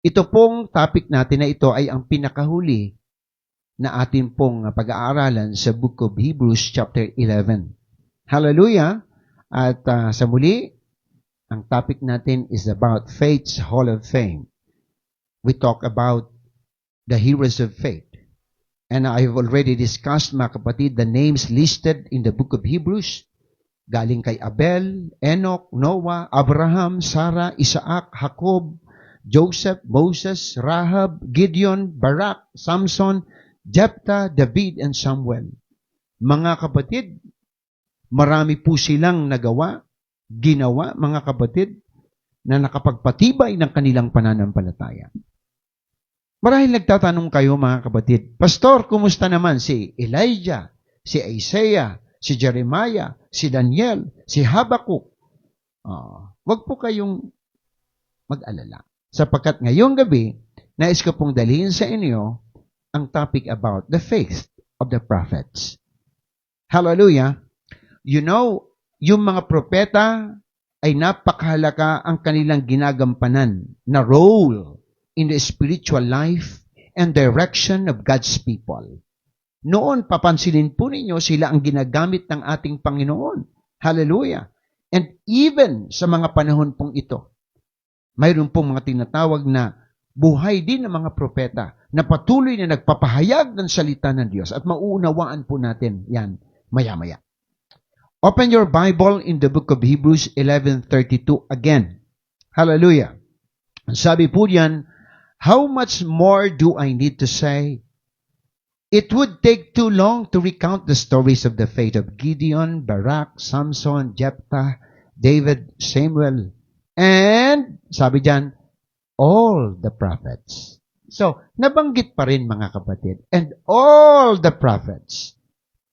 Ito pong topic natin na ito ay ang pinakahuli na atin pong pag-aaralan sa Book of Hebrews chapter 11. Hallelujah! At sa muli, ang topic natin is about Faith's Hall of Fame. We talk about the heroes of faith. And I've already discussed, mga kapatid, the names listed in the Book of Hebrews. Galing kay Abel, Enoch, Noah, Abraham, Sarah, Isaac, Jacob, Joseph, Moses, Rahab, Gideon, Barak, Samson, Jephthah, David, and Samuel. Mga kapatid, marami po silang ginawa, mga kapatid, na nakapagpatibay ng kanilang pananampalataya. Marahil nagtatanong kayo, mga kapatid, Pastor, kumusta naman si Elijah, si Isaiah, si Jeremiah, si Daniel, si Habakkuk? Wag po kayong mag-alala. Sapagkat ngayong gabi, nais ko pong dalhin sa inyo ang topic about the faith of the prophets. Hallelujah! You know, yung mga propeta ay napakahalaga ang kanilang ginagampanan na role in the spiritual life and direction of God's people. Noon, papansinin po ninyo, sila ang ginagamit ng ating Panginoon. Hallelujah! And even sa mga panahon pong ito, mayroon pong mga tinatawag na buhay din ng mga propeta na patuloy na nagpapahayag ng salita ng Diyos. At mauunawaan po natin yan maya-maya. Open your Bible in the book of Hebrews 11:32 again. Hallelujah! Sabi po diyan, how much more do I need to say? It would take too long to recount the stories of the faith of Gideon, Barak, Samson, Jephthah, David, Samuel, and, sabi diyan, all the prophets. So, nabanggit pa rin, mga kapatid, and all the prophets.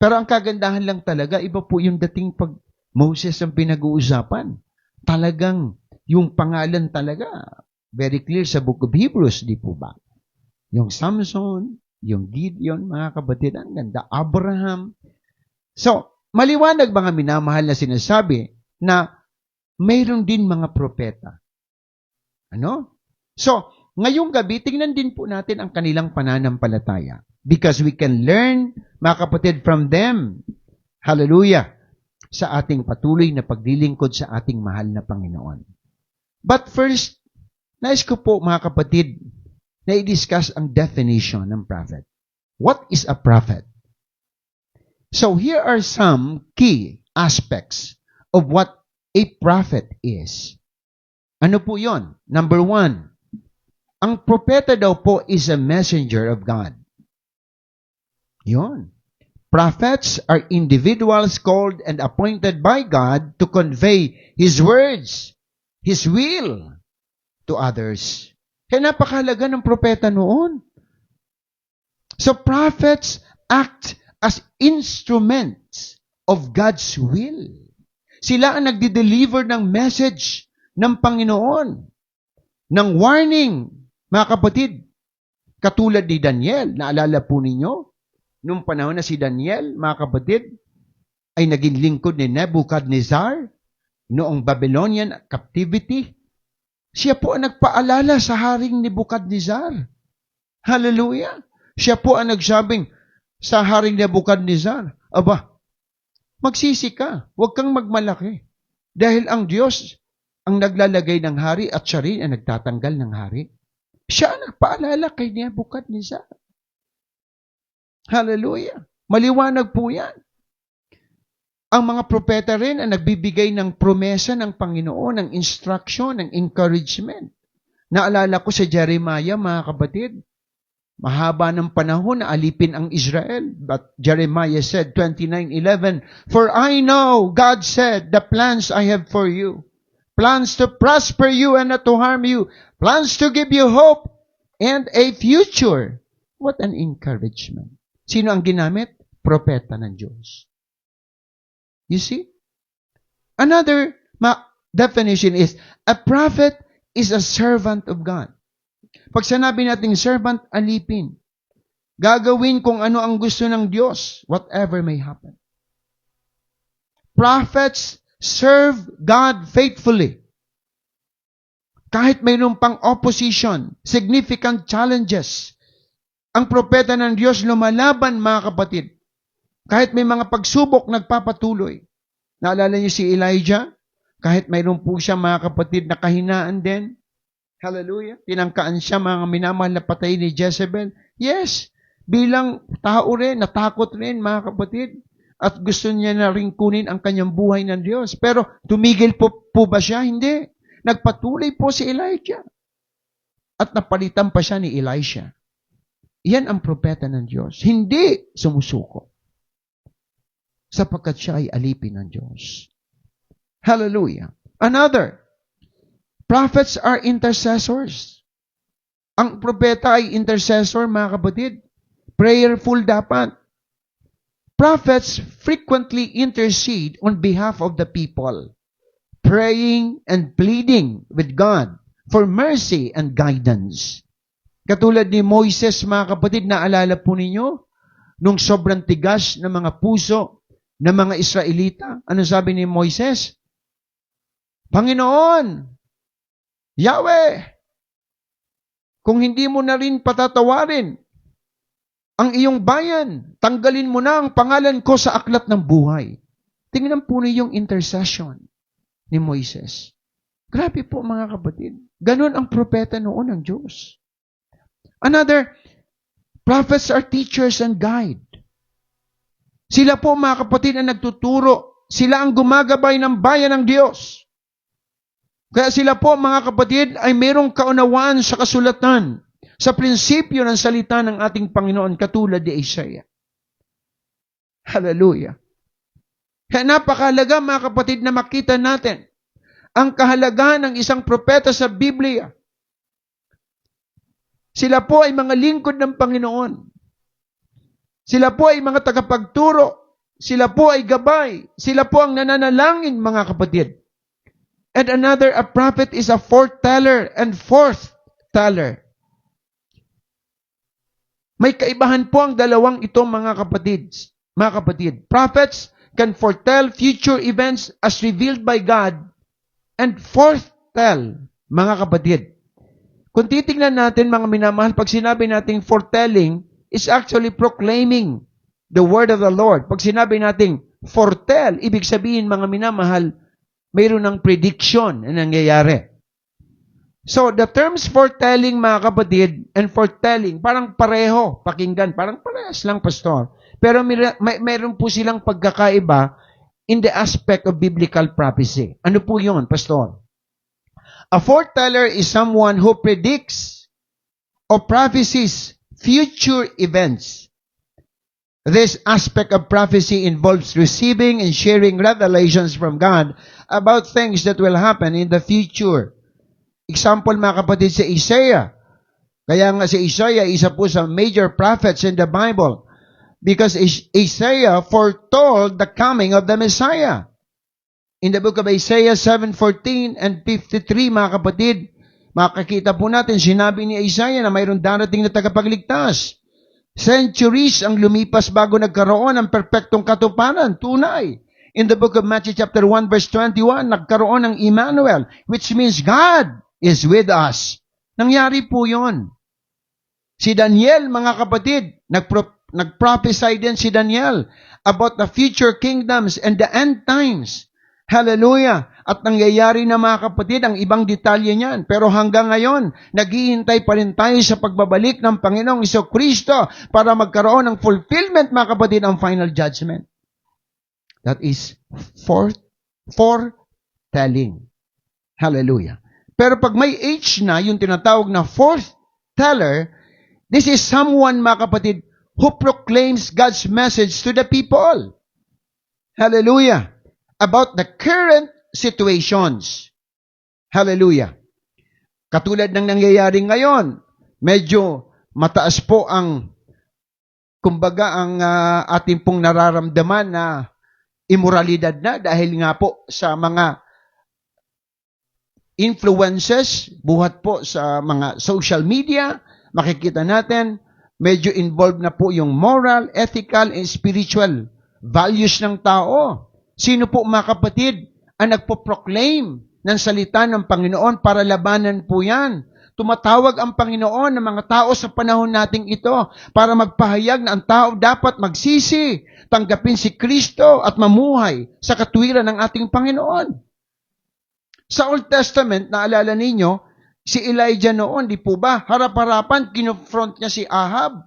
Pero ang kagandahan lang talaga, iba po yung dating pag Moses ang pinag-uusapan. Talagang, yung pangalan talaga, very clear sa Book of Hebrews, di po ba? Yung Samson, yung Gideon, mga kapatid, ang ganda, Abraham. So, maliwanag mga minamahal na sinasabi na mayroon din mga propeta. Ano? So, ngayong gabi, tingnan din po natin ang kanilang pananampalataya. Because we can learn, mga kapatid, from them. Hallelujah! Sa ating patuloy na paglilingkod sa ating mahal na Panginoon. But first, nais ko po, mga kapatid, na i-discuss ang definition ng prophet. What is a prophet? So here are some key aspects of what a prophet is. Ano po yon? Number 1, ang propeta daw po is a messenger of God. Yon. Prophets are individuals called and appointed by God to convey His words, His will to others. Kaya napakahalaga ng propeta noon. So prophets act as instruments of God's will. Sila ang nagdi-deliver ng message ng Panginoon, ng warning, mga kapatid. Katulad ni Daniel, naalala po ninyo, nung panahon na si Daniel, mga kapatid, ay naging lingkod ni Nebuchadnezzar noong Babylonian captivity. Siya po ang nagpaalala sa Haring Nebuchadnezzar. Hallelujah! Siya po ang nagsabing sa Haring Nebuchadnezzar, aba, magsisi ka, huwag kang magmalaki. Dahil ang Diyos ang naglalagay ng hari at siya rin ang nagtatanggal ng hari. Siya ang nagpaalala kay Nebuchadnezzar. Hallelujah! Maliwanag po yan. Ang mga propeta rin ang nagbibigay ng promesa ng Panginoon, ng instruction, ng encouragement. Naalala ko sa Jeremiah, mga kapatid, mahaba ng panahon na alipin ang Israel. But Jeremiah said, 29:11, for I know, God said, the plans I have for you, plans to prosper you and not to harm you, plans to give you hope and a future. What an encouragement. Sino ang ginamit? Propeta ng Diyos. You see? Another definition is, a prophet is a servant of God. Pag sinabi nating servant, alipin. Gagawin kung ano ang gusto ng Diyos, whatever may happen. Prophets serve God faithfully. Kahit mayroon pang opposition, significant challenges, ang propeta ng Diyos lumalaban, mga kapatid. Kahit may mga pagsubok, nagpapatuloy. Naalala niyo si Elijah? Kahit mayroon po siya, mga kapatid, na kahinaan din. Hallelujah. Tinangkaan siya, mga minamahal na patay ni Jezebel. Yes, bilang tao rin, natakot rin, mga kapatid. At gusto niya na rin kunin ang kanyang buhay ng Diyos. Pero tumigil po ba siya? Hindi. Nagpatuloy po si Elijah. At napalitan pa siya ni Elisha. Yan ang propeta ng Diyos. Hindi sumusuko. Sapagkat siya ay alipin ng Diyos. Hallelujah. Another, prophets are intercessors. Ang propeta ay intercessor, mga kapatid. Prayerful dapat. Prophets frequently intercede on behalf of the people, praying and pleading with God for mercy and guidance. Katulad ni Moises, mga kapatid, naalala po ninyo, nung sobrang tigas ng mga puso ng mga Israelita, ano sabi ni Moises? Panginoon, Yahweh, kung hindi mo na rin patatawarin ang iyong bayan, tanggalin mo na ang pangalan ko sa aklat ng buhay. Tingnan po niyo yung intercession ni Moises. Grabe po, mga kapatid. Ganon ang propeta noon ng Diyos. Another, prophets are teachers and guide. Sila po, mga kapatid, ang nagtuturo. Sila ang gumagabay ng bayan ng Diyos. Kaya sila po, mga kapatid, ay mayroong kaunawaan sa kasulatan, sa prinsipyo ng salita ng ating Panginoon, katulad ni Isaiah. Hallelujah. Kaya napakahalaga, mga kapatid, na makita natin ang kahalagahan ng isang propeta sa Biblia. Sila po ay mga lingkod ng Panginoon. Sila po ay mga tagapagturo. Sila po ay gabay. Sila po ang nananalangin, mga kapatid. And another, a prophet is a foreteller and forth-teller. May kaibahan po ang dalawang ito, mga kapatid. Mga kapatid, prophets can foretell future events as revealed by God and forthtell, mga kapatid. Kung titingnan natin, mga minamahal, pag sinabi nating foretelling, is actually proclaiming the word of the Lord. Pag sinabi nating foretell, ibig sabihin, mga minamahal, mayroon ng prediction na nangyayari. So, the terms foretelling, mga kapatid, and foretelling, parang pareho, pakinggan, parang parehas lang, pastor. Pero mayroon po silang pagkakaiba in the aspect of biblical prophecy. Ano po yun, pastor? A foreteller is someone who predicts or prophesies future events. This aspect of prophecy involves receiving and sharing revelations from God about things that will happen in the future. Example, mga kapatid, si Isaiah. Kaya nga si Isaiah, isa po sa major prophets in the Bible. Because Isaiah foretold the coming of the Messiah. In the book of Isaiah 7:14 and 53, mga kapatid, makakita po natin, sinabi ni Isaiah na mayroong darating na tagapagligtas. Centuries ang lumipas bago nagkaroon ng perpektong katuparan, tunay. In the book of Matthew chapter 1 verse 21, nagkaroon ng Emmanuel, which means God is with us. Nangyari po yon. Si Daniel, mga kapatid, nag-prophesy din si Daniel about the future kingdoms and the end times. Hallelujah! At nangyayari na, mga kapatid, ang ibang detalye niyan. Pero hanggang ngayon, naghihintay pa rin tayo sa pagbabalik ng Panginoong Jesucristo para magkaroon ng fulfillment, mga kapatid, ang final judgment. That is foretelling. Hallelujah. Pero pag may H na, yung tinatawag na forthteller, this is someone, mga kapatid, who proclaims God's message to the people. Hallelujah. About the current situations. Hallelujah. Katulad ng nangyayari ngayon, medyo mataas po ang, kumbaga, ang ating pong nararamdaman na immoralidad na dahil nga po sa mga influences, buhat po sa mga social media, makikita natin, medyo involved na po yung moral, ethical, and spiritual values ng tao. Sino po, mga kapatid, ang nagpo-proclaim ng salita ng Panginoon para labanan po yan. Tumatawag ang Panginoon ng mga tao sa panahon nating ito para magpahayag na ang tao dapat magsisi, tanggapin si Kristo at mamuhay sa katuwiran ng ating Panginoon. Sa Old Testament, naalala ninyo, si Elijah noon, di po ba, harap-harapan, kinofront niya si Ahab,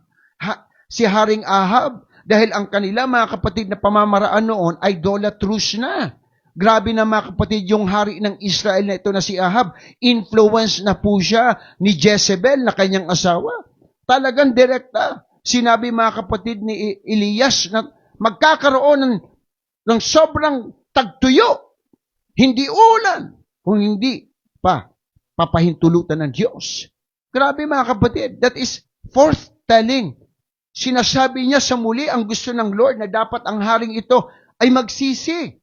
si Haring Ahab, dahil ang kanila mga kapatid na pamamaraan noon ay idolatrous na. Grabe na mga kapatid yung hari ng Israel na ito na si Ahab. Influence na po siya ni Jezebel na kanyang asawa. Talagang direkta. Sinabi mga kapatid ni Elias na magkakaroon ng sobrang tagtuyo. Hindi ulan. Kung hindi pa papahintulutan ng Diyos. Grabe mga kapatid. That is forthtelling. Sinasabi niya sa muli ang gusto ng Lord na dapat ang haring ito ay magsisi.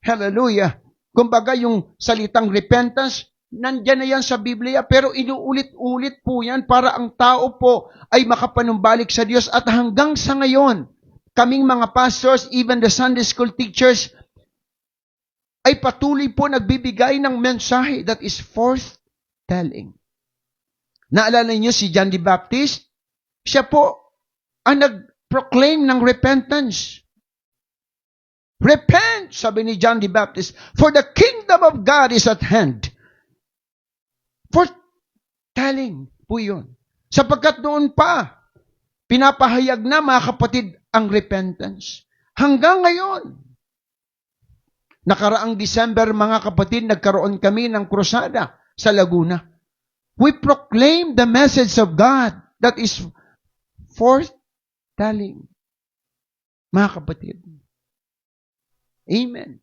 Hallelujah. Kumbaga yung salitang repentance, nandyan na yan sa Biblia, pero inuulit-ulit po yan para ang tao po ay makapanumbalik sa Diyos. At hanggang sa ngayon, kaming mga pastors, even the Sunday school teachers, ay patuloy po nagbibigay ng mensahe that is forthtelling. Naalala niyo si John the Baptist? Siya po ang nag-proclaim ng repentance. Repent, sabi ni John the Baptist, for the kingdom of God is at hand. Forthtelling po yun. Sapagkat doon pa, pinapahayag na mga kapatid ang repentance. Hanggang ngayon, nakaraang December mga kapatid, nagkaroon kami ng krusada sa Laguna. We proclaim the message of God that is forthtelling. Mga kapatid. Amen.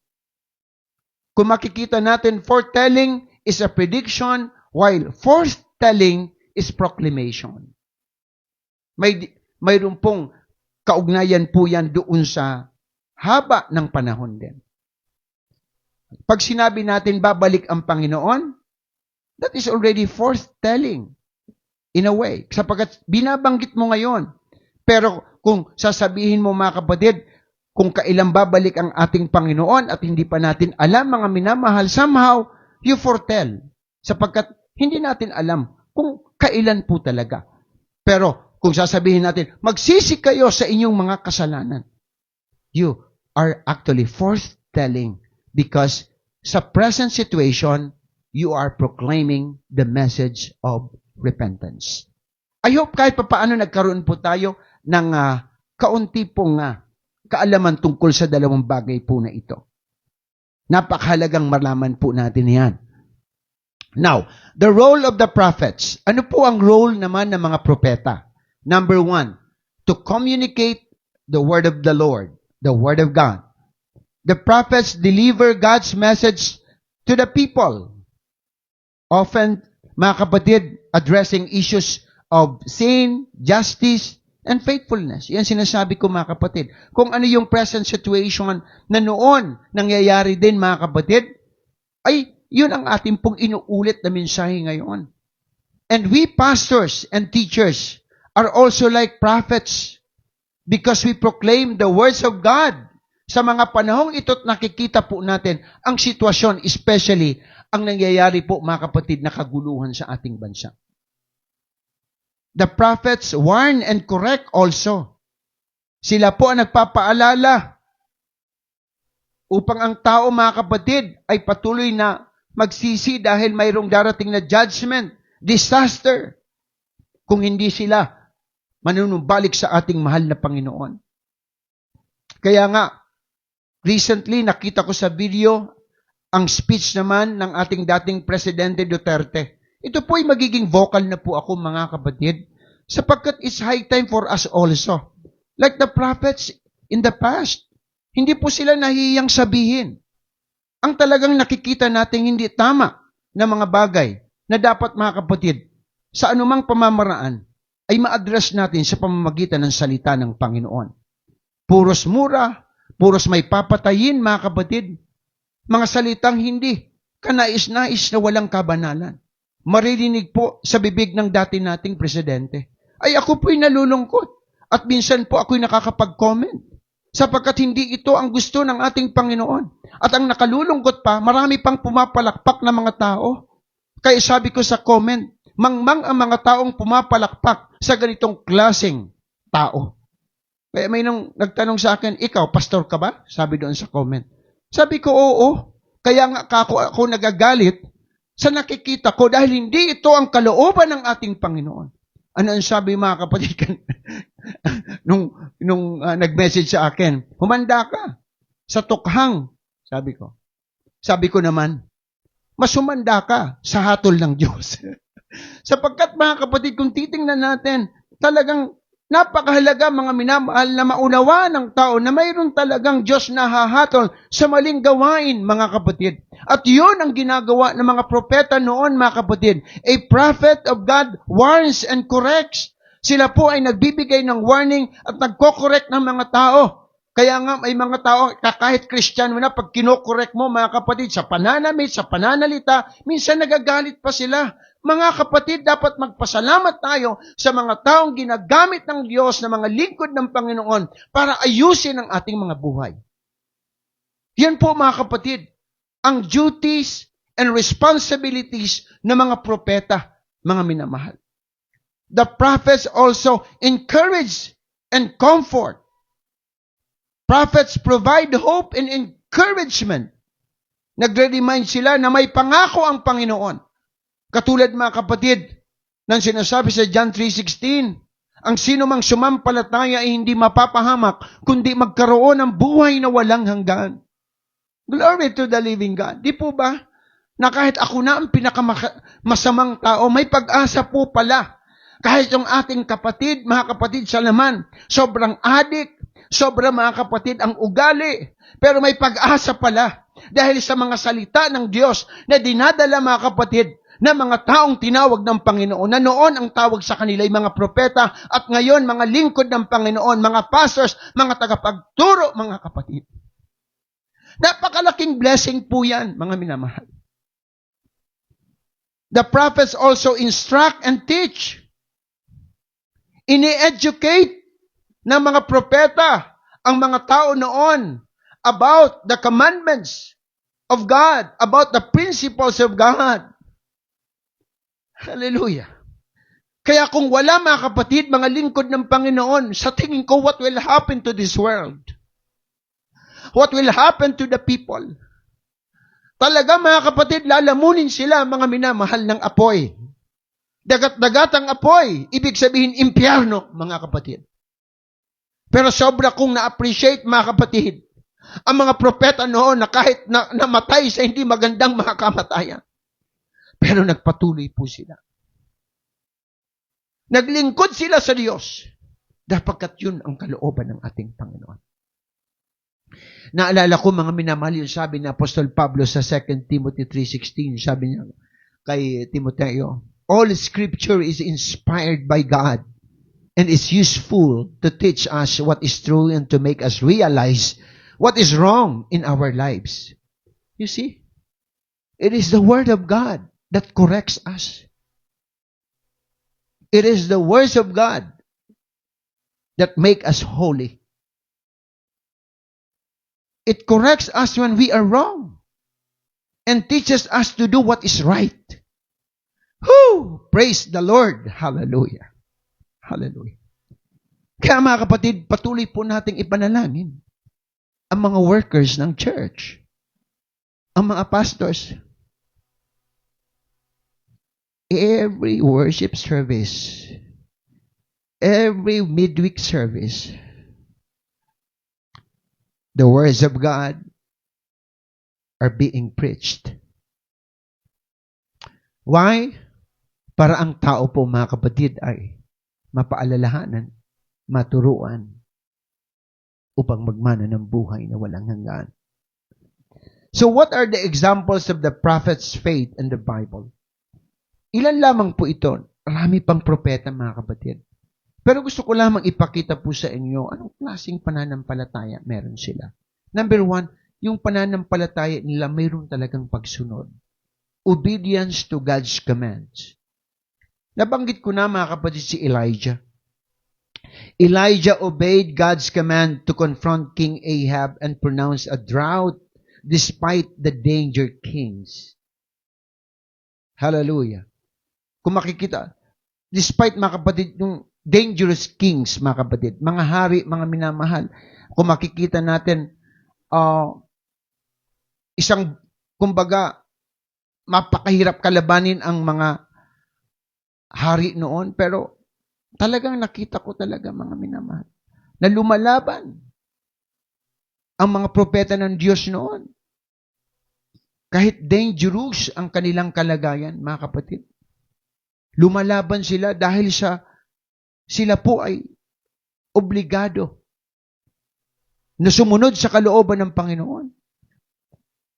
Kung makikita natin, foretelling is a prediction, while forthtelling is proclamation. Mayroon pong kaugnayan po yan doon sa haba ng panahon din. Pag sinabi natin babalik ang Panginoon, that is already forthtelling in a way. Sapagkat binabanggit mo ngayon. Pero kung sasabihin mo mga kapatid, kung kailan babalik ang ating Panginoon at hindi pa natin alam, mga minamahal, somehow, you foretell. Sapagkat hindi natin alam kung kailan po talaga. Pero kung sasabihin natin, magsisi kayo sa inyong mga kasalanan, you are actually foretelling because sa present situation, you are proclaiming the message of repentance. I hope kahit paano nagkaroon po tayo ng kaunti pong kaalaman tungkol sa dalawang bagay po na ito. Napakahalagang malaman po natin yan. Now, the role of the prophets. Ano po ang role naman ng mga propeta? Number 1, to communicate the word of the Lord, the word of God. The prophets deliver God's message to the people. Often, mga kapatid, addressing issues of sin, justice, and faithfulness. Yan sinasabi ko mga kapatid. Kung ano yung present situation na noon nangyayari din mga kapatid, ay yun ang ating pong inuulit na mensahe ngayon. And we pastors and teachers are also like prophets because we proclaim the words of God. Sa mga panahong ito't nakikita po natin ang sitwasyon, especially ang nangyayari po mga kapatid na kaguluhan sa ating bansa. The prophets warn and correct also. Sila po ang nagpapaalala upang ang tao, mga kapatid, ay patuloy na magsisi dahil mayroong darating na judgment, disaster, kung hindi sila manunumbalik sa ating mahal na Panginoon. Kaya nga, recently nakita ko sa video ang speech naman ng ating dating Presidente Duterte. Ito po ay magiging vocal na po ako mga kapatid, sapagkat it's high time for us also. Like the prophets in the past, hindi po sila nahihiyang sabihin. Ang talagang nakikita natin hindi tama na mga bagay na dapat mga kapatid, sa anumang pamamaraan, ay ma-address natin sa pamamagitan ng salita ng Panginoon. Puros mura, puros may papatayin mga kapatid, mga salitang hindi kanais-nais na walang kabanalan. Maririnig po sa bibig ng dati nating presidente. Ay ako po'y nalulungkot at minsan po ako'y nakakapag-comment. sapagkat hindi ito ang gusto ng ating Panginoon. At ang nakalulungkot pa, marami pang pumapalakpak na mga tao. Kaya sabi ko sa comment, mangmang ang mga taong pumapalakpak sa ganitong klaseng tao. Kaya may nung nagtanong sa akin, ikaw, pastor ka ba? Sabi doon sa comment. Sabi ko, oo. Kaya nga ako nagagalit sa nakikita ko dahil hindi ito ang kalooban ng ating Panginoon. Ano ang sabi mga kapatid? nung nag-message sa akin, humanda ka sa tukhang, sabi ko. Sabi ko naman, mas humanda ka sa hatol ng Diyos. Sapagkat mga kapatid, kung titingnan natin, talagang napakahalaga mga minamahal na maunawaan ng tao na mayroon talagang Diyos na hahatol sa maling gawain, mga kapatid. At yun ang ginagawa ng mga propeta noon, mga kapatid. A prophet of God warns and corrects. Sila po ay nagbibigay ng warning at nagko-correct ng mga tao. Kaya nga may mga tao, kahit Kristiyano na, pag kinokorek mo, mga kapatid, sa pananamit, sa pananalita, minsan nagagalit pa sila. Mga kapatid, dapat magpasalamat tayo sa mga taong ginagamit ng Diyos na mga lingkod ng Panginoon para ayusin ang ating mga buhay. Yan po mga kapatid, ang duties and responsibilities ng mga propeta, mga minamahal. The prophets also encourage and comfort. Prophets provide hope and encouragement. Nagre-remind sila na may pangako ang Panginoon. Katulad mga kapatid, nang sinasabi sa John 3:16, ang sino mang sumampalataya ay hindi mapapahamak, kundi magkaroon ng buhay na walang hanggan. Glory to the living God. Di po ba? Na kahit ako na ang pinakamasamang tao, may pag-asa po pala. Kahit yung ating kapatid, mga kapatid sa laman, sobrang adik, sobrang mga kapatid ang ugali, pero may pag-asa pala. Dahil sa mga salita ng Diyos na dinadala mga kapatid, na mga taong tinawag ng Panginoon, na noon ang tawag sa kanila ay mga propeta, at ngayon mga lingkod ng Panginoon, mga pastors, mga tagapagturo, mga kapatid. Napakalaking blessing po yan, mga minamahal. The prophets also instruct and teach. Ini-educate ng mga propeta ang mga tao noon about the commandments of God, about the principles of God. Hallelujah. Kaya kung wala mga kapatid, mga lingkod ng Panginoon, sa tingin ko, what will happen to this world? What will happen to the people? Talaga mga kapatid, lalamunin sila mga minamahal ng apoy. Dagat-dagat ang apoy, ibig sabihin impyerno, mga kapatid. Pero sobra kong na-appreciate mga kapatid, ang mga propeta noon na kahit namatay sa hindi magandang mga kamatayan. Pero nagpatuloy po sila. Naglingkod sila sa Diyos. Dapagkat yun ang kalooban ng ating Panginoon. Naalala ko mga minamahal yung sabi ni Apostol Pablo sa 2 Timothy 3:16. Sabi niya kay Timoteo, all Scripture is inspired by God and is useful to teach us what is true and to make us realize what is wrong in our lives. You see? It is the Word of God that corrects us. It is the words of God that make us holy. It corrects us when we are wrong and teaches us to do what is right. Whoo! Praise the Lord. Hallelujah. Hallelujah. Kaya mga kapatid, patuloy po nating ipanalangin ang mga workers ng church, ang mga pastors. Every worship service, every midweek service, the words of God are being preached. Why? Para ang tao po, mga kapatid, ay mapaalalahanan, maturuan, upang magmana ng buhay na walang hanggan. So what are the examples of the prophet's faith in the Bible? Ilan lamang po ito. Marami pang propeta, mga kapatid. Pero gusto ko lamang ipakita po sa inyo anong klaseng pananampalataya meron sila. Number 1, yung pananampalataya nila mayroon talagang pagsunod. Obedience to God's commands. Nabanggit ko na, mga kapatid, si Elijah. Elijah obeyed God's command to confront King Ahab and pronounce a drought despite the danger kings. Hallelujah. Kung makikita, despite mga kapatid, yung dangerous kings, mga kapatid, mga hari, mga minamahal, kung makikita natin, isang, kumbaga, mapakahirap kalabanin ang mga hari noon, pero talagang nakita ko talaga, mga minamahal, na lumalaban ang mga propeta ng Diyos noon. Kahit dangerous ang kanilang kalagayan, mga kapatid. Lumalaban sila dahil sila po ay obligado na sumunod sa kalooban ng Panginoon.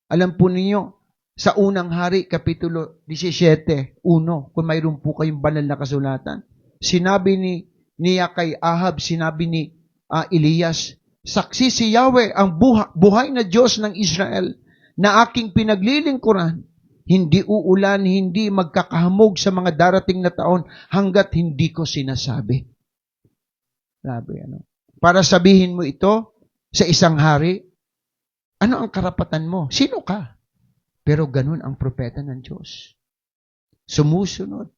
Alam po ninyo, sa unang hari, Kapitulo 17, 1, kung mayroon po kayong banal na kasulatan, sinabi niya kay Ahab, sinabi ni Elias, saksi si Yahweh, ang buhay na Diyos ng Israel, na aking pinaglilingkuran, hindi uulan, hindi magkakahamog sa mga darating na taon hanggat hindi ko sinasabi. Grabe, ano? Para sabihin mo ito sa isang hari, ano ang karapatan mo? Sino ka? Pero ganun ang propeta ng Diyos. Sumusunod.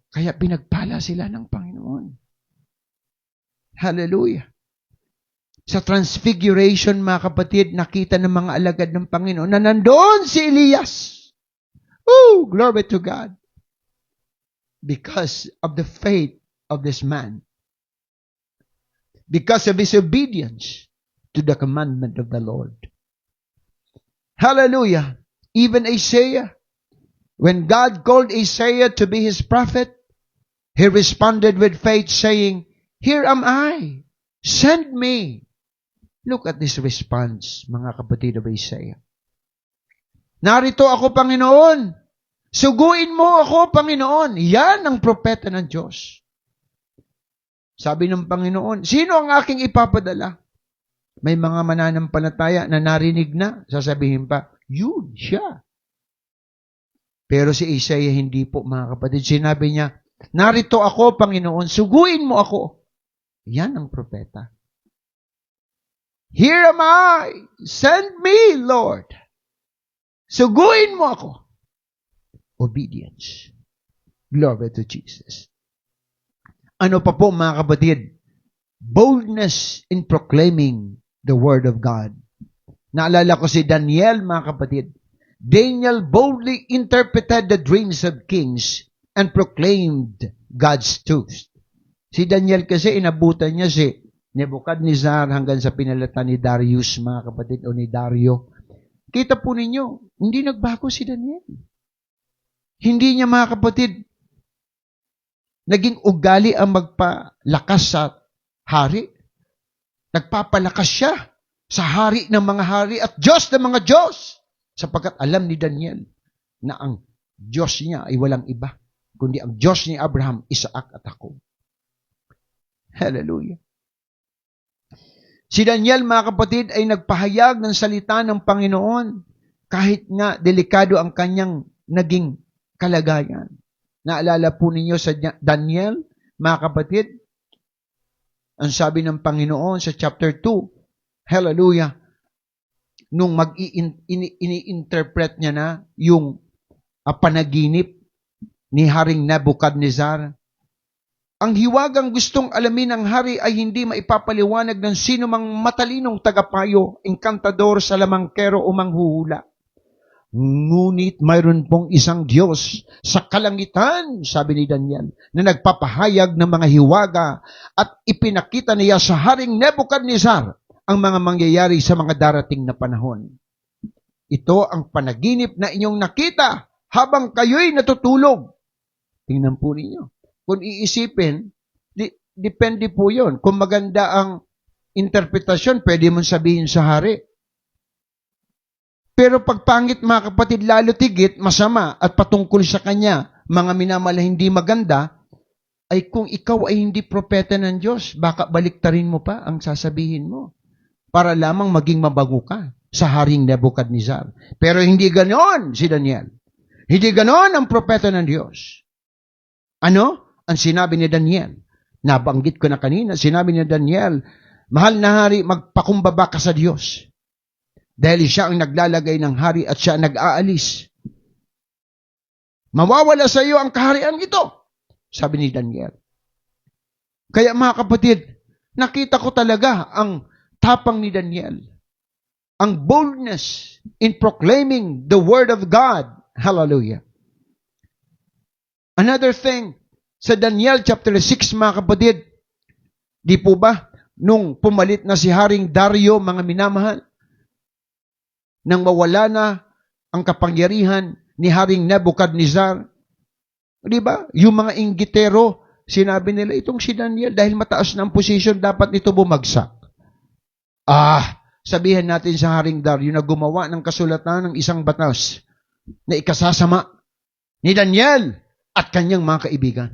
Kaya pinagpala sila ng Panginoon. Hallelujah. Sa Transfiguration, mga kapatid, nakita ng mga alagad ng Panginoon na nandoon si Elias. Oh, glory to God. Because of the faith of this man. Because of his obedience to the commandment of the Lord. Hallelujah. Even Isaiah, when God called Isaiah to be his prophet, he responded with faith saying, "Here am I, send me." Look at this response, mga kapatid of Isaiah. Narito ako, Panginoon. Suguin mo ako, Panginoon. Yan ang propeta ng Diyos. Sabi ng Panginoon, sino ang aking ipapadala? May mga mananampalataya na narinig na, sasabihin pa, yun, siya. Pero si Isaiah hindi po, mga kapatid. Sinabi niya, narito ako, Panginoon, suguin mo ako. Yan ang propeta. Here am I. Send me, Lord. Suguin mo ako. Obedience. Glory to Jesus. Ano pa po, mga kapatid? Boldness in proclaiming the Word of God. Naalala ko si Daniel, mga kapatid. Daniel boldly interpreted the dreams of kings and proclaimed God's truth. Si Daniel kasi inabutan niya si Nebuchadnezzar hanggang sa pinalatan ni Darius, mga kapatid, o ni Dario. Kita po ninyo, hindi nagbago si Daniel. Hindi niya, mga kapatid, naging ugali ang magpalakas sa hari. Nagpapalakas siya sa hari ng mga hari at Diyos ng mga Diyos. Sapagkat alam ni Daniel na ang Diyos niya ay walang iba, kundi ang Diyos ni Abraham, Isaac at Jacob. Hallelujah. Si Daniel, mga kapatid, ay nagpahayag ng salita ng Panginoon kahit nga delikado ang kanyang naging kalagayan. Naalala po ninyo sa Daniel, mga kapatid, ang sabi ng Panginoon sa chapter 2, hallelujah, nung ini-interpret niya na yung panaginip ni Haring Nebuchadnezzar, ang hiwagang gustong alamin ng hari ay hindi maipapaliwanag ng sino mang matalinong tagapayo, engkantador, salamangkero o manghuhula. Ngunit mayroon pong isang Diyos sa kalangitan, sabi ni Daniel, na nagpapahayag ng mga hiwaga at ipinakita niya sa Haring Nebuchadnezzar ang mga mangyayari sa mga darating na panahon. Ito ang panaginip na inyong nakita habang kayo'y natutulog. Tingnan po ninyo. Kung iisipin, depende po yun. Kung maganda ang interpretasyon, pwede mong sabihin sa hari. Pero pag pangit, mga kapatid, lalo tigit, masama, at patungkol sa kanya, mga minamahal hindi maganda, ay kung ikaw ay hindi propeta ng Diyos, baka baliktarin mo pa ang sasabihin mo para lamang maging mabago ka sa Haring Nebuchadnezzar. Pero hindi ganon si Daniel. Hindi ganon ang propeta ng Diyos. Ano? Ang sinabi ni Daniel, Nabanggit ko na kanina, sinabi ni Daniel, mahal na hari, magpakumbaba ka sa Diyos. Dahil siya ang naglalagay ng hari at siya ang nag-aalis. Mawawala sa iyo ang kaharian ito, sabi ni Daniel. Kaya mga kapatid, nakita ko talaga ang tapang ni Daniel. Ang boldness in proclaiming the word of God. Hallelujah. Another thing, sa Daniel chapter 6, mga kapatid, di po ba, nung pumalit na si Haring Dario, mga minamahal, nang mawala na ang kapangyarihan ni Haring Nebuchadnezzar, di ba, yung mga inggitero, sinabi nila, itong si Daniel, dahil mataas na ang position, dapat nito bumagsak. Sabihin natin sa Haring Dario na gumawa ng kasulatan ng isang batas na ikasasama ni Daniel at kanyang mga kaibigan.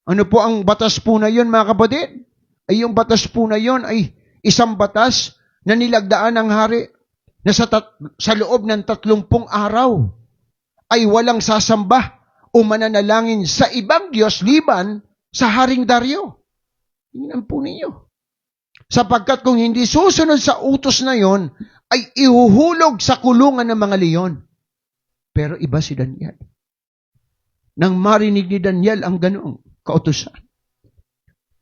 Ano po ang batas po na yun, mga kapatid? Ay yung batas po na yun ay isang batas na nilagdaan ng hari na sa loob ng 30 araw ay walang sasamba o mananalangin sa ibang Diyos liban sa Haring Dario. Tingnan po ninyo. Sapagkat kung hindi susunod sa utos na yon, ay ihuhulog sa kulungan ng mga leon. Pero iba si Daniel. Nang marinig ni Daniel ang ganoong kautusan,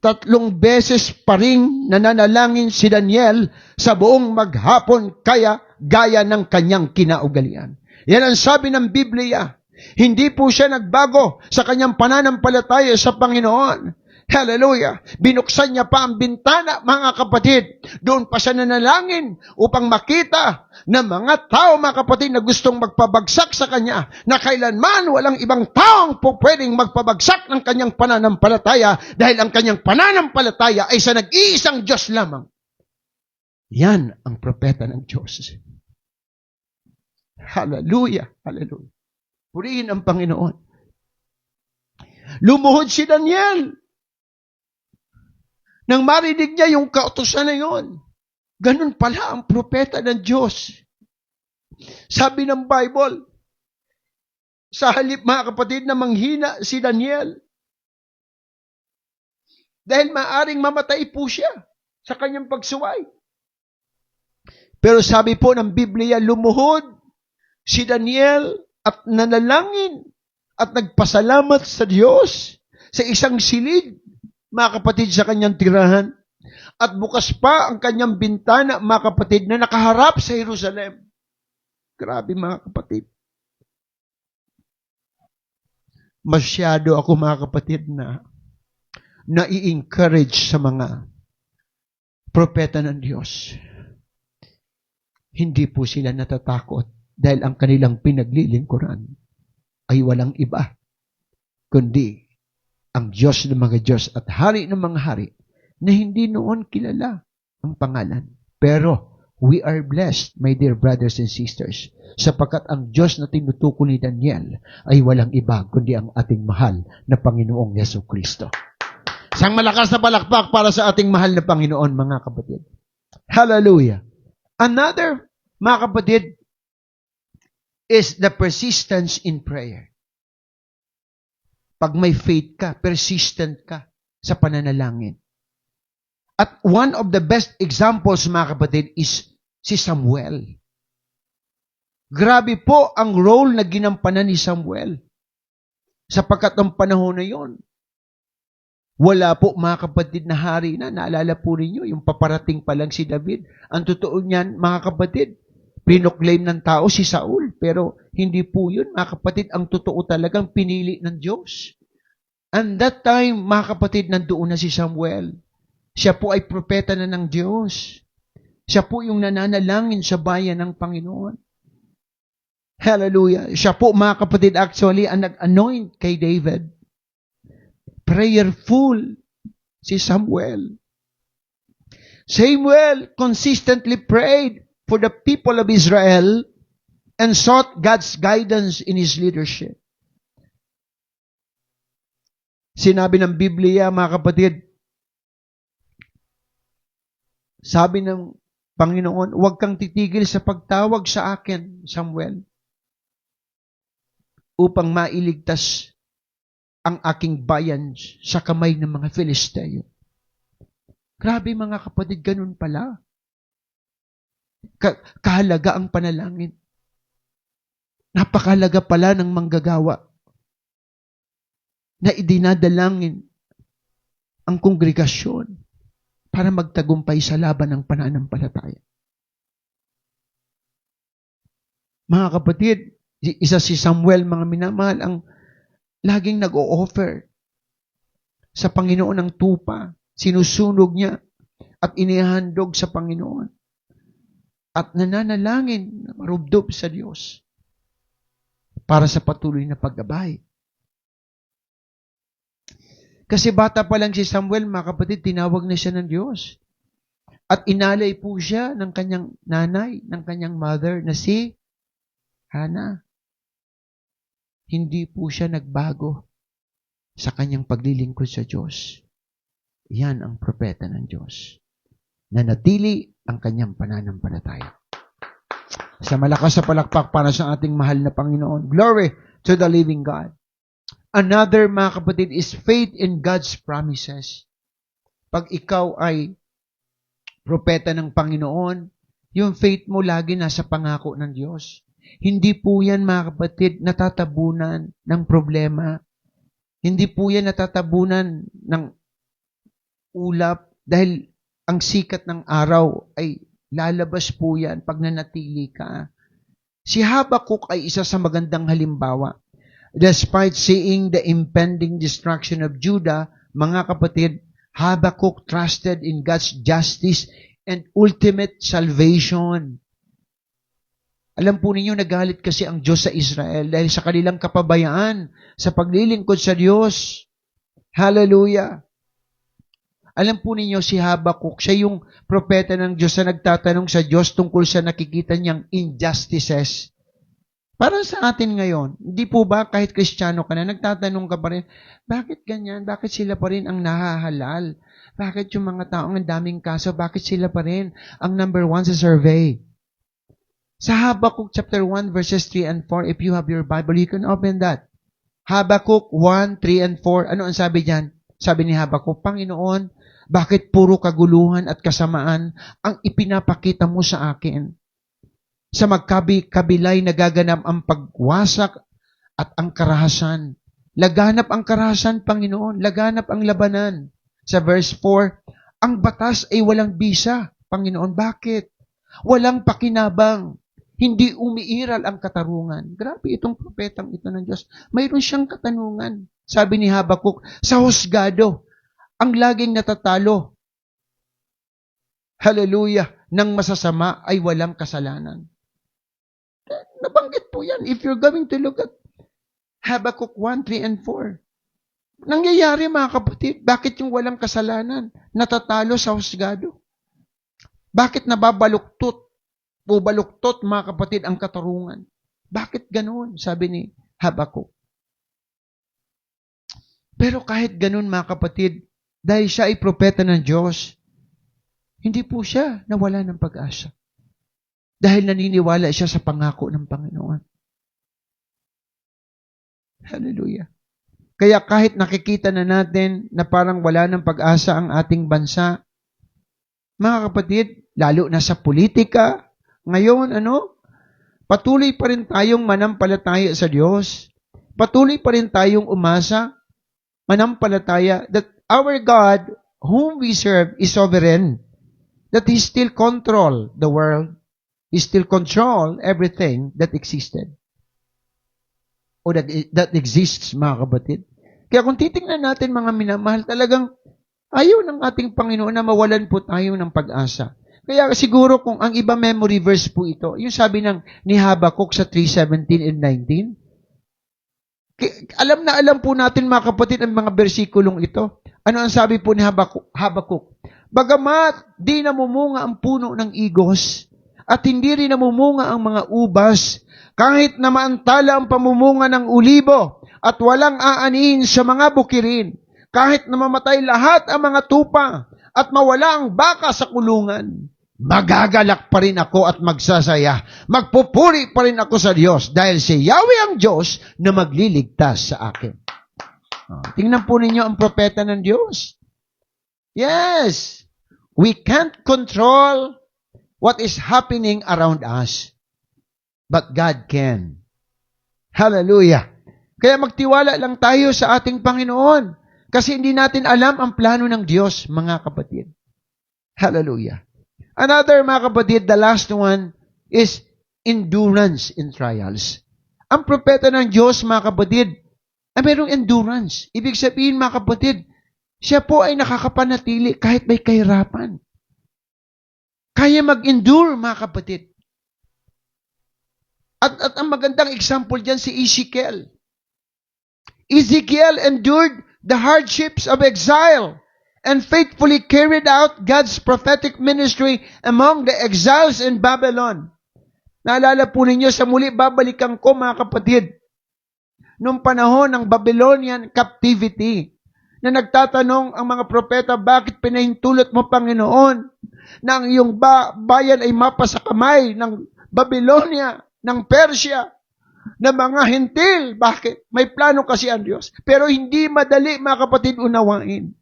3 beses pa ring nananalangin si Daniel sa buong maghapon kaya gaya ng kanyang kinaugalian. Yan ang sabi ng Biblia. Hindi po siya nagbago sa kanyang pananampalataya sa Panginoon. Hallelujah! Binuksan niya pa ang bintana, mga kapatid. Doon pa siya nanalangin upang makita ng mga tao, mga kapatid, na gustong magpabagsak sa kanya, na kailanman walang ibang taong po pwedeng magpabagsak ng kanyang pananampalataya dahil ang kanyang pananampalataya ay sa nag-iisang Diyos lamang. Yan ang propeta ng Diyos. Hallelujah! Hallelujah! Purihin ang Panginoon. Lumuhod si Daniel. Nang marinig niya yung kautusan na yun, ganun pala ang propeta ng Diyos. Sabi ng Bible, sa halip, mga kapatid, na manghina si Daniel, dahil maaring mamatay po siya sa kanyang pagsuway. Pero sabi po ng Biblia, lumuhod si Daniel at nanalangin at nagpasalamat sa Diyos sa isang silid, mga kapatid, sa kanyang tirahan. At bukas pa ang kanyang bintana, mga kapatid, na nakaharap sa Jerusalem. Grabe, mga kapatid. Masyado ako, mga kapatid, na nai-encourage sa mga propeta ng Diyos. Hindi po sila natatakot dahil ang kanilang pinaglilingkuran ay walang iba kundi ang Diyos ng mga Diyos at Hari ng mga hari na hindi noon kilala ang pangalan. Pero we are blessed, my dear brothers and sisters, sapagkat ang Diyos na tinutukoy ni Daniel ay walang iba kundi ang ating mahal na Panginoong Jesucristo. Isang malakas na palakpak para sa ating mahal na Panginoon, mga kapatid. Hallelujah! Another, mga kapatid, is the persistence in prayer. Pag may faith ka, persistent ka sa pananalangin. At one of the best examples, mga kapatid, is si Samuel. Grabe po ang role na ginampanan ni Samuel. Sapagkat ng panahon na yon, wala po, mga kapatid, na hari na. Naalala po ninyo, yung paparating pa lang si David. Ang totoo niyan, mga kapatid, pinoclaim ng tao si Saul, pero hindi po yun, mga kapatid, ang totoo talagang pinili ng Diyos. And that time, mga kapatid, nandoon na si Samuel. Siya po ay propeta na ng Diyos. Siya po yung nananalangin sa bayan ng Panginoon. Hallelujah. Siya po, mga kapatid, actually, ang nag-anoint kay David. Prayerful si Samuel. Samuel consistently prayed for the people of Israel and sought God's guidance in His leadership. Sinabi ng Biblia, mga kapatid, sabi ng Panginoon, huwag kang titigil sa pagtawag sa akin, Samuel, upang mailigtas ang aking bayan sa kamay ng mga Filisteo. Grabe mga kapatid, ganun pala. Kahalaga ang panalangin. Napakahalaga pala ng manggagawa na idinadalangin ang kongregasyon para magtagumpay sa laban ng pananampalataya. Mga kapatid, isa si Samuel, mga minamahal, ang laging nag-o-offer sa Panginoon ng tupa. Sinusunog niya at inihandog sa Panginoon. At nananalangin na marubdob sa Diyos para sa patuloy na paggabay. Kasi bata pa lang si Samuel, mga kapatid, tinawag na siya ng Diyos. At inalay po siya ng kanyang nanay, ng kanyang mother na si Hannah. Hindi po siya nagbago sa kanyang paglilingkod sa Diyos. Yan ang propeta ng Diyos. Nanatili ang kanyang pananampalataya. Sa malakas sa palakpak para sa ating mahal na Panginoon. Glory to the living God. Another, mga kapatid, is faith in God's promises. Pag ikaw ay propeta ng Panginoon, yung faith mo lagi nasa pangako ng Diyos. Hindi po yan, mga kapatid, natatabunan ng problema. Hindi po yan natatabunan ng ulap dahil ang sikat ng araw ay lalabas po yan pag nanatili ka. Si Habakuk ay isa sa magandang halimbawa. Despite seeing the impending destruction of Judah, mga kapatid, Habakuk trusted in God's justice and ultimate salvation. Alam po ninyo, nagalit kasi ang Diyos sa Israel dahil sa kanilang kapabayaan sa paglilingkod sa Diyos. Hallelujah! Alam po ninyo, si Habakuk, siya yung propeta ng Diyos na nagtatanong sa Diyos tungkol sa nakikita niyang injustices. Parang sa atin ngayon, hindi po ba kahit Kristiyano ka na, nagtatanong ka pa rin, bakit ganyan? Bakit sila pa rin ang nahahalal? Bakit yung mga taong ang daming kaso, bakit sila pa rin ang number 1 sa survey? Sa Habakuk chapter 1 verses 3 and 4, if you have your Bible, you can open that. Habakuk 1, 3 and 4, ano ang sabi diyan? Sabi ni Habakuk, Panginoon, bakit puro kaguluhan at kasamaan ang ipinapakita mo sa akin? Sa magkabilay nagaganap ang pagwasak at ang karahasan. Laganap ang karahasan, Panginoon. Laganap ang labanan. Sa verse 4, ang batas ay walang bisa, Panginoon. Bakit? Walang pakinabang. Hindi umiiral ang katarungan. Grabe itong propetang ito ng Diyos. Mayroon siyang katanungan. Sabi ni Habakuk, sa husgado, ang laging natatalo. Hallelujah! Nang masasama ay walang kasalanan. Nabanggit po yan. If you're going to look at Habakuk 1, 3, and 4. Nangyayari, mga kapatid, bakit yung walang kasalanan natatalo sa husgado? Bakit nababaluktot o baluktot, mga kapatid, ang katarungan? Bakit ganoon? Sabi ni Habakuk. Pero kahit ganoon, mga kapatid, dahil siya ay propeta ng Diyos, hindi po siya nawala ng pag-asa. Dahil naniniwala siya sa pangako ng Panginoon. Hallelujah. Kaya kahit nakikita na natin na parang wala ng pag-asa ang ating bansa, mga kapatid, lalo na sa politika, ngayon, patuloy pa rin tayong manampalataya sa Diyos. Patuloy pa rin tayong umasa, manampalataya that our God, whom we serve, is sovereign. That He still control the world. He still control everything that existed. O that exists, mga kapatid. Kaya kung titingnan natin, mga minamahal, talagang ayaw ng ating Panginoon na mawalan po tayo ng pag-asa. Kaya siguro kung ang iba memory verse po ito, yung sabi ni Habakuk sa 3:17 and 19, alam po natin, mga kapatid, ang mga bersikulong ito. Ano ang sabi po ni Habakuk? Bagamat di namumunga ang puno ng igos, at hindi rin namumunga ang mga ubas, kahit na maantala ang pamumunga ng ulibo, at walang aanin sa mga bukirin, kahit na mamatay lahat ang mga tupa, at mawala ang baka sa kulungan, magagalak pa rin ako at magsasaya. Magpupuri pa rin ako sa Diyos, dahil si Yahweh ang Diyos na magliligtas sa akin. Tingnan po ninyo ang propeta ng Diyos. Yes, we can't control what is happening around us, but God can. Hallelujah. Kaya magtiwala lang tayo sa ating Panginoon kasi hindi natin alam ang plano ng Diyos, mga kapatid. Hallelujah. Another, mga kapatid, the last one is endurance in trials. Ang propeta ng Diyos, mga kapatid, ay mayroong endurance. Ibig sabihin, mga kapatid, siya po ay nakakapanatili kahit may kahirapan. Kaya mag-endure, mga kapatid. At ang magandang example dyan si Ezekiel. Ezekiel endured the hardships of exile and faithfully carried out God's prophetic ministry among the exiles in Babylon. Naalala po ninyo, sa muli babalikan ko, mga kapatid, nung panahon ng Babylonian captivity, na nagtatanong ang mga propeta, bakit pinahintulot mo, Panginoon, na ang iyong bayan ay mapa sa kamay ng Babylonia, ng Persia, na mga hintil. Bakit? May plano kasi ang Diyos. Pero hindi madali, mga kapatid, unawain.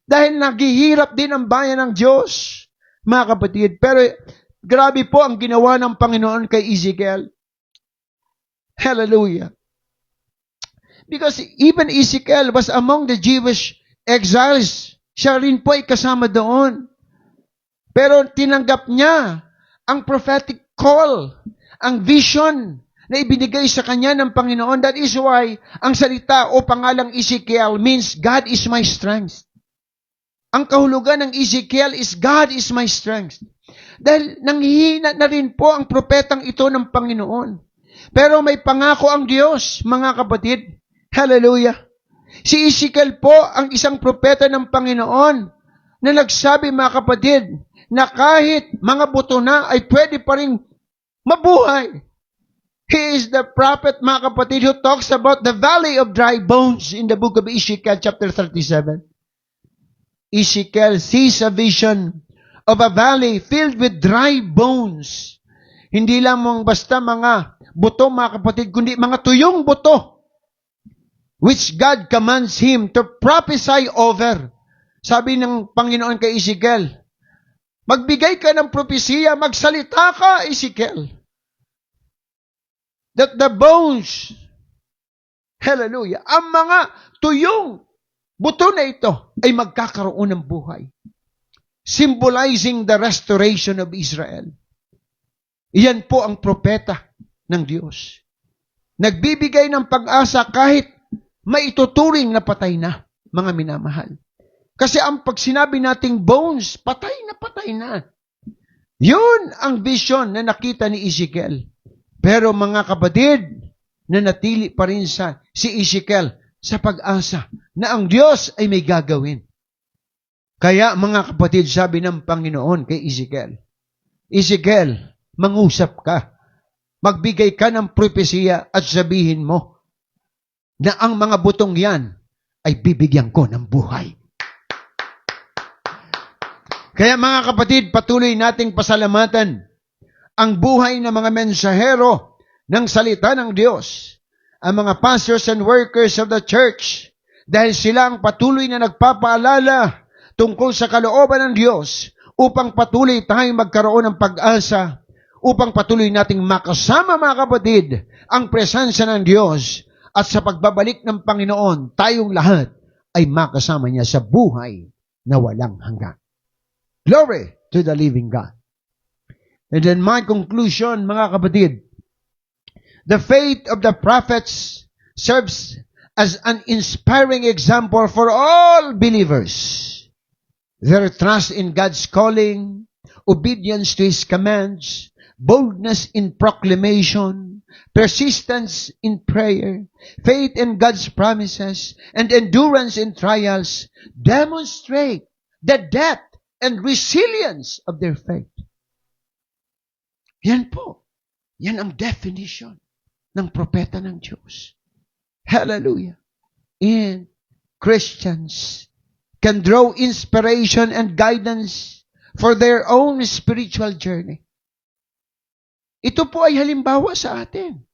Dahil naghihirap din ang bayan ng Diyos, mga kapatid. Pero grabe po ang ginawa ng Panginoon kay Ezekiel. Hallelujah. Because even Ezekiel was among the Jewish exiles. Siya rin po ay kasama doon. Pero tinanggap niya ang prophetic call, ang vision na ibinigay sa kanya ng Panginoon. That is why ang salita o pangalang Ezekiel means God is my strength. Ang kahulugan ng Ezekiel is God is my strength. Dahil nanghihina na rin po ang propetang ito ng Panginoon. Pero may pangako ang Diyos, mga kapatid. Hallelujah. Si Ezekiel po ang isang propeta ng Panginoon na nagsabi, mga kapatid, na kahit mga buto na ay pwede pa rin mabuhay. He is the prophet, mga kapatid, who talks about the valley of dry bones in the book of Ezekiel chapter 37. Ezekiel sees a vision of a valley filled with dry bones. Hindi lamang basta mga buto, mga kapatid, kundi mga tuyong buto, which God commands him to prophesy over. Sabi ng Panginoon kay Ezekiel, magbigay ka ng propesiya, magsalita ka, Ezekiel, that the bones, hallelujah, ang mga tuyong buto na ito ay magkakaroon ng buhay. Symbolizing the restoration of Israel. Iyan po ang propeta ng Diyos. Nagbibigay ng pag-asa kahit maituturing na patay na, mga minamahal. Kasi ang pag sinabi nating bones, patay na. Yun ang vision na nakita ni Ezekiel. Pero mga kapatid, nanatili pa rin si Ezekiel sa pag-asa na ang Diyos ay may gagawin. Kaya mga kapatid, sabi ng Panginoon kay Ezekiel, Ezekiel, mangusap ka. Magbigay ka ng propesiya at sabihin mo na ang mga butong yan ay bibigyan ko ng buhay. Kaya mga kapatid, patuloy nating pasalamatan ang buhay ng mga mensahero ng salita ng Diyos, ang mga pastors and workers of the church, dahil sila ang patuloy na nagpapaalala tungkol sa kalooban ng Diyos upang patuloy tayong magkaroon ng pag-asa, upang patuloy nating makasama, mga kapatid, ang presensya ng Diyos, at sa pagbabalik ng Panginoon, tayong lahat ay makasama niya sa buhay na walang hanggan. Glory to the living God. And then my conclusion, mga kapatid, the faith of the prophets serves as an inspiring example for all believers. Their trust in God's calling, obedience to His commands, boldness in proclamation, persistence in prayer, faith in God's promises, and endurance in trials demonstrate the depth and resilience of their faith. Yan po. Yan ang definition ng propeta ng Diyos. Hallelujah. And Christians can draw inspiration and guidance for their own spiritual journey. Ito po ay halimbawa sa atin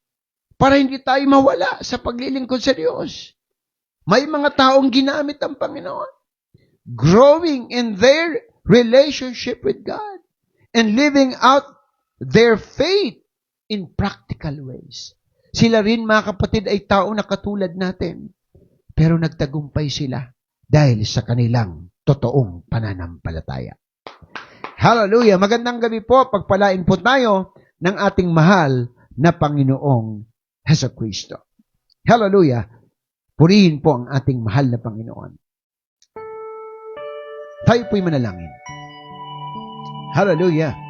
para hindi tayo mawala sa paglilingkod sa Diyos. May mga taong ginamit ang Panginoon, growing in their relationship with God and living out their faith in practical ways. Sila rin, mga kapatid, ay tao na katulad natin, pero nagtagumpay sila dahil sa kanilang totoong pananampalataya. Hallelujah! Magandang gabi po. Pagpalain po tayo ng ating mahal na Panginoong Hesukristo. Hallelujah! Purihin po ang ating mahal na Panginoon. Tayo po'y manalangin. Hallelujah!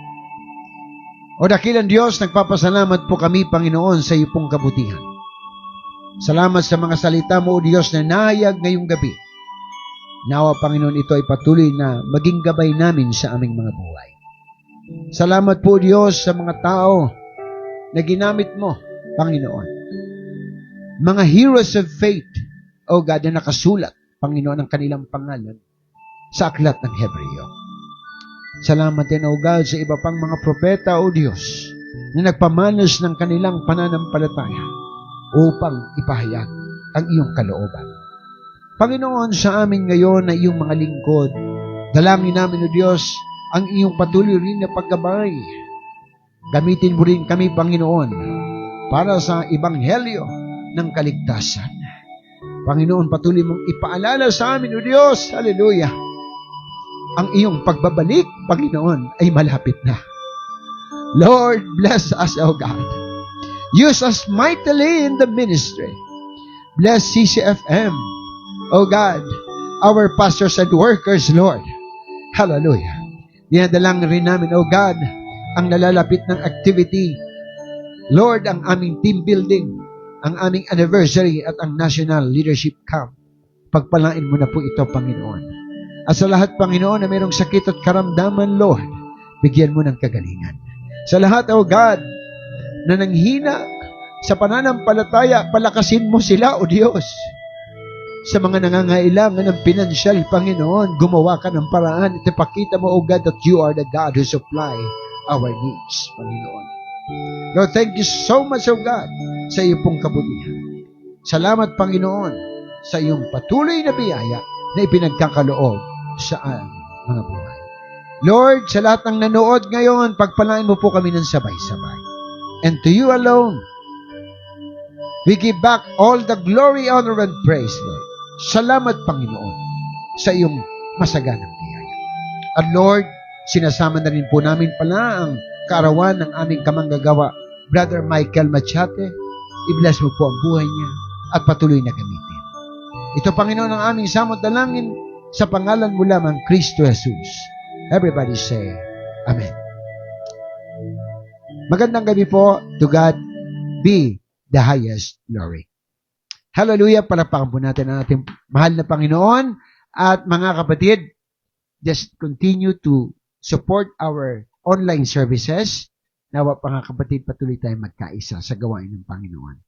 O dakilang Diyos, nagpapasalamat po kami, Panginoon, sa iyo pong kabutihan. Salamat sa mga salita mo, O Diyos, na nahayag ngayong gabi. Nawa, Panginoon, ito ay patuloy na maging gabay namin sa aming mga buhay. Salamat po, Diyos, sa mga tao na ginamit mo, Panginoon. Mga heroes of faith, O God, na nakasulat, Panginoon, ang kanilang pangalan sa aklat ng Hebreo. Salamat din, O God, sa iba pang mga propeta, O Diyos, na nagpamanos ng kanilang pananampalataya upang ipahayag ang iyong kalooban. Panginoon, sa amin ngayon na iyong mga lingkod, dalangin namin, O Diyos, ang iyong patuloy rin na paggabay. Gamitin mo rin kami, Panginoon, para sa ebanghelyo ng kaligtasan. Panginoon, patuloy mong ipaalala sa amin, O Diyos, hallelujah, ang iyong pagbabalik, Panginoon, ay malapit na. Lord, bless us, O God. Use us mightily in the ministry. Bless CCFM, O God, our pastors and workers, Lord. Hallelujah. Dinadalangin rin namin, O God, ang nalalapit ng activity. Lord, ang aming team building, ang aming anniversary at ang National Leadership Camp. Pagpalain mo na po ito, Panginoon. At sa lahat, Panginoon, na mayroong sakit at karamdaman, Lord, bigyan mo ng kagalingan. Sa lahat, O God, na nanghina sa pananampalataya, palakasin mo sila, O Diyos. Sa mga nangangailangan ng pinansyal, Panginoon, gumawa ka ng paraan at ipakita mo, O God, that you are the God who supply our needs, Panginoon. Lord, thank you so much, O God, sa iyong pong kabutihan. Salamat, Panginoon, sa iyong patuloy na biyaya na ipinagkakaloob sa aming mga buhay. Lord, sa lahat ng nanood ngayon, pagpalain mo po kami ng sabay-sabay. And to you alone, we give back all the glory, honor, and praise, Lord. Salamat, Panginoon, sa iyong masaganang biyaya. At Lord, sinasama na rin po namin pala ang kaarawan ng aming kamanggagawa, Brother Michael Machate. I-bless mo po ang buhay niya at patuloy na gamitin. Ito, Panginoon, ang aming samot dalangin sa pangalan mo lamang, Kristo Jesus. Everybody say, Amen. Magandang gabi po. To God be the highest glory. Hallelujah. Palapakan po natin ang ating mahal na Panginoon. At mga kapatid, just continue to support our online services. Nawa, mga kapatid, patuloy tayong magkaisa sa gawain ng Panginoon.